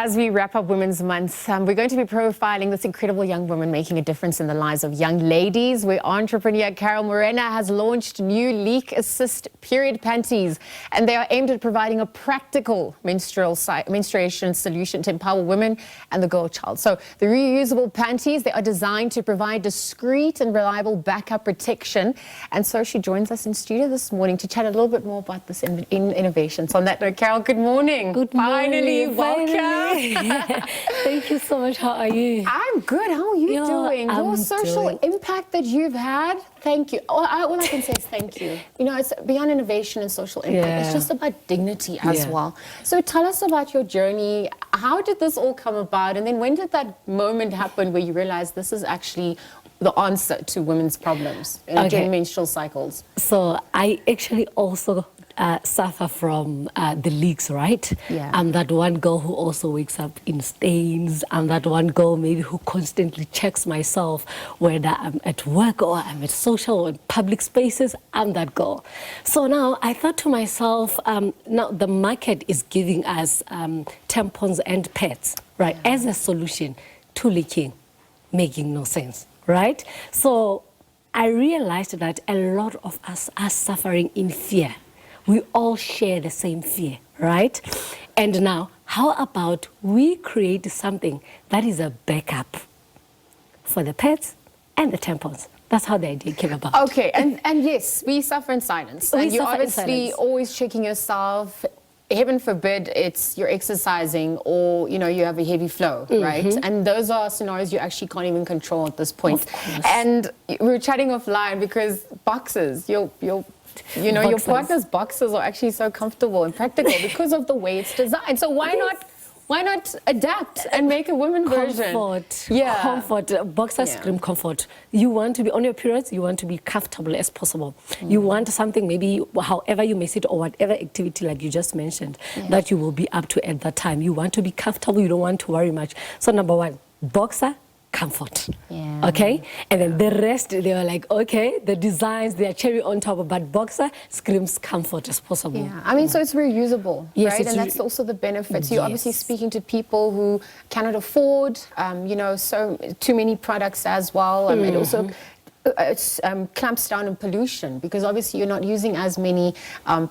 as we wrap up Women's Month, we're going to be profiling this incredible young woman making a difference in the lives of young ladies, where entrepreneur Carol Morena has launched new leak assist period panties, and they are aimed at providing a practical menstruation solution to empower women and the girl child. So the reusable panties, they are designed to provide discreet and reliable backup protection. And so she joins us in studio this morning to chat a little bit more about this innovation. So on that note, Carol, good morning. Good morning. Welcome. Thank you so much. How are you? I'm good. How are you doing? Your social impact that you've had, thank you. All I can say is thank you. You know, it's beyond innovation and social impact. It's just about dignity as well. So tell us about your journey. How did this all come about? And then when did that moment happen where you realized this is actually the answer to women's problems during menstrual cycles? So I actually also suffer from the leaks, right? Yeah. I'm that one girl who also wakes up in stains. I'm that one girl maybe who constantly checks myself, whether I'm at work or I'm at social or public spaces. I'm that girl. So now I thought to myself, now the market is giving us tampons and pads, right, as a solution to leaking, making no sense, right? So I realized that a lot of us are suffering in fear. We all share the same fear, right? And now, how about we create something that is a backup for the pads and the tampons? That's how the idea came about. Okay, and yes, we suffer in silence. And you're obviously always checking yourself. Heaven forbid you're exercising or, you know, you have a heavy flow, right? And those are scenarios you actually can't even control at this point. And we were chatting offline because boxes, your partner's boxes are actually so comfortable and practical because of the way it's designed. So why not adapt and make a women version? Comfort. Boxers scream comfort. You want to be on your periods, you want to be comfortable as possible. You want something, maybe however you may sit or whatever activity like you just mentioned, that you will be up to at that time. You want to be comfortable, you don't want to worry much. So number one, boxer, comfort. Okay? And then the rest, they were like, okay, the designs, they are cherry on top, but boxer screams comfort as possible. Yeah, I mean, so it's reusable, right? And that's also the benefit. So you're obviously speaking to people who cannot afford, you know, so too many products as well. It also clamps down on pollution because obviously you're not using as many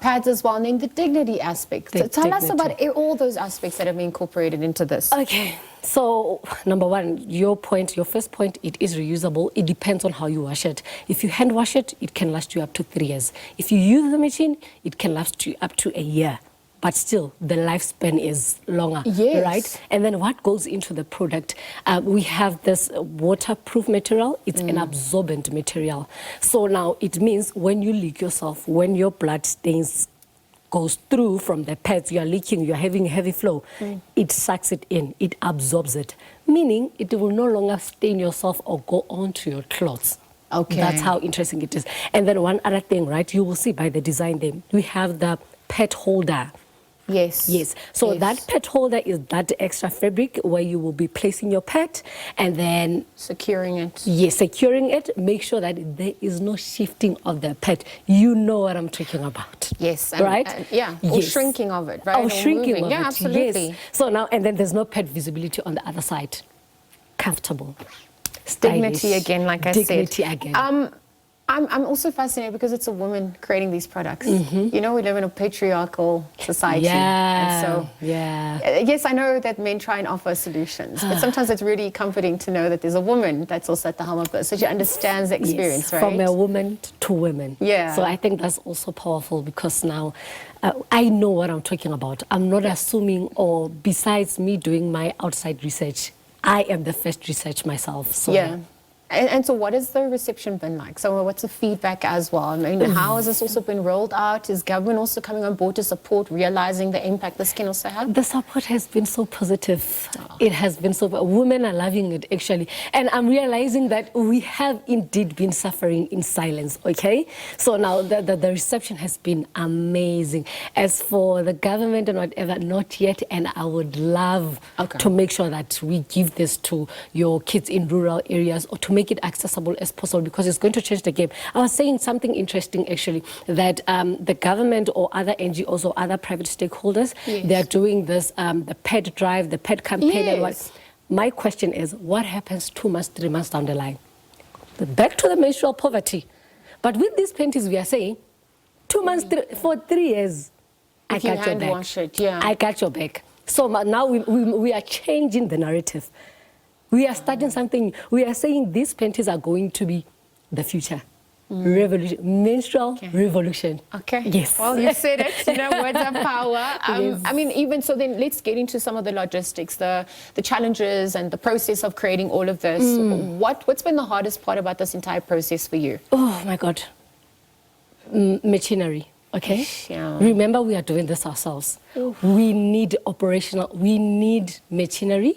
pads as well. And then the dignity aspect. So tell us about all those aspects that have been incorporated into this. Okay. So, number one, your first point, it is reusable. It depends on how you wash it. If you hand wash it, it can last you up to 3 years. If you use the machine, it can last you up to a year. But still, the lifespan is longer, right? And then what goes into the product? We have this waterproof material. It's an absorbent material. So now it means when you leak yourself, when your blood stains goes through from the pads, you're leaking, you're having a heavy flow, it sucks it in, it absorbs it, meaning it will no longer stain yourself or go onto your clothes. Okay. That's how interesting it is. And then one other thing, right, you will see by the design there, we have the pet holder. Yes. So that pet holder is that extra fabric where you will be placing your pet and then securing it. Yes, securing it. Make sure that there is no shifting of the pet. You know what I'm talking about. Yes. Right? Or shrinking of it, right? Or shrinking of it. Yeah, absolutely. Yes. So now, and then there's no pet visibility on the other side. Comfortable. Dignity again, like I said. Dignity again. I'm also fascinated because it's a woman creating these products. You know, we live in a patriarchal society. And so, yes, I know that men try and offer solutions, but sometimes it's really comforting to know that there's a woman that's also at the helm of this, so she understands the experience, right? From a woman to women. Yeah. So I think that's also powerful because now I know what I'm talking about. I'm not assuming, or besides me doing my outside research, I am the first research myself. So And so what has the reception been like? So what's the feedback as well? I mean, how has this also been rolled out? Is government also coming on board to support, realizing the impact this can also have? The support has been so positive. It has been so, women are loving it actually. And I'm realizing that we have indeed been suffering in silence, okay? So now the reception has been amazing. As for the government and whatever, not yet. And I would love to make sure that we give this to your kids in rural areas or to make make it accessible as possible because it's going to change the game. I was saying something interesting actually, that the government or other NGOs or other private stakeholders, they're doing this, the ped drive, the ped campaign. And what. My question is, what happens 2 months, 3 months down the line? Back to the menstrual poverty. But with these panties, we are saying 2 months, for 3 years, I got your back. Wash it, yeah. I got your back. So now we are changing the narrative. We are starting something. We are saying these panties are going to be the future. Revolution, menstrual revolution. Okay. Yes. Well, you said it. You know, words of power. Yes. I mean, even so, then let's get into some of the logistics, the challenges, and the process of creating all of this. What's been the hardest part about this entire process for you? Oh my God, machinery. Okay. Yeah. Remember, we are doing this ourselves. Oof. We need we need machinery.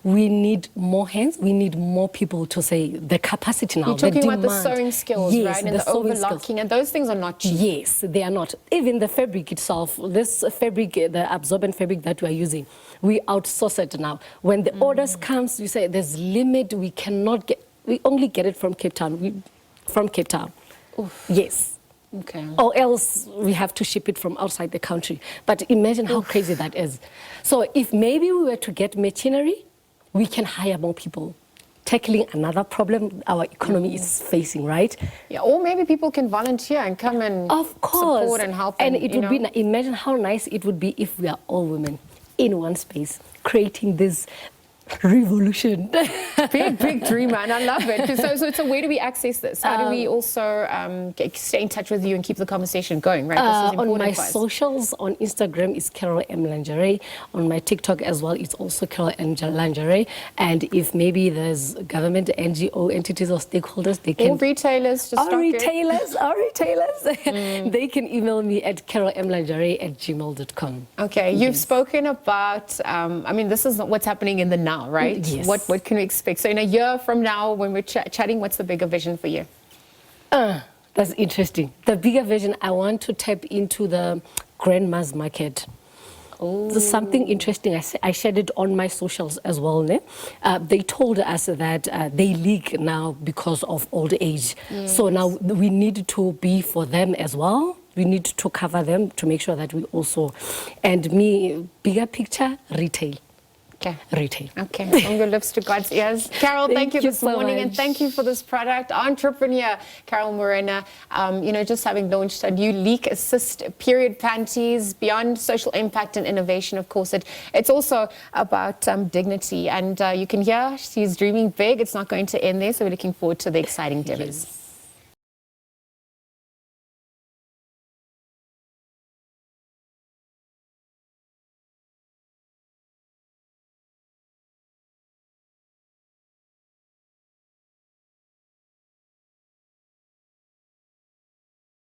We need more hands. We need more people to say the capacity now. You're talking about the sewing skills, yes, right? And the overlocking, and those things are not cheap. Yes, they are not. Even the fabric itself, this fabric, the absorbent fabric that we are using, we outsource it now. When the orders comes, you say there's limit. We cannot get. We only get it from Cape Town. From Cape Town. Oof. Yes. Okay. Or else we have to ship it from outside the country. But imagine how crazy that is. So if maybe we were to get machinery, we can hire more people, tackling another problem our economy is facing, right? Yeah, or maybe people can volunteer and come and support and help. And it would be, imagine how nice it would be if we are all women in one space, creating this revolution. Big dream, man. I love it. So where do we access this? How do we also stay in touch with you and keep the conversation going, right? This is on my socials, on Instagram, it's Carol M. Lingerie. On my TikTok as well, it's also Carol M. Lingerie. And if maybe there's government, NGO entities or stakeholders, they can... Or retailers. Or retailers. They can email me at carolmlingerie@gmail.com. Okay. You've spoken about, I mean, this is what's happening in the now, right? Yes. What can we expect? So in a year from now, when we're chatting, what's the bigger vision for you? That's interesting. The bigger vision, I want to tap into the grandma's market. Oh. There's something interesting. I shared it on my socials as well. They told us that they leak now because of old age. Yes. So now we need to be for them as well. We need to cover them to make sure that we also, and me, bigger picture, retail. Okay. Retail. Okay. From your lips to God's ears. Carol, thank you this morning, and thank you for this product. Entrepreneur Carol Morena, just having launched a new leak assist period panties beyond social impact and innovation. Of course, it's also about dignity, and you can hear she's dreaming big. It's not going to end there, so we're looking forward to the exciting endeavors. Yes.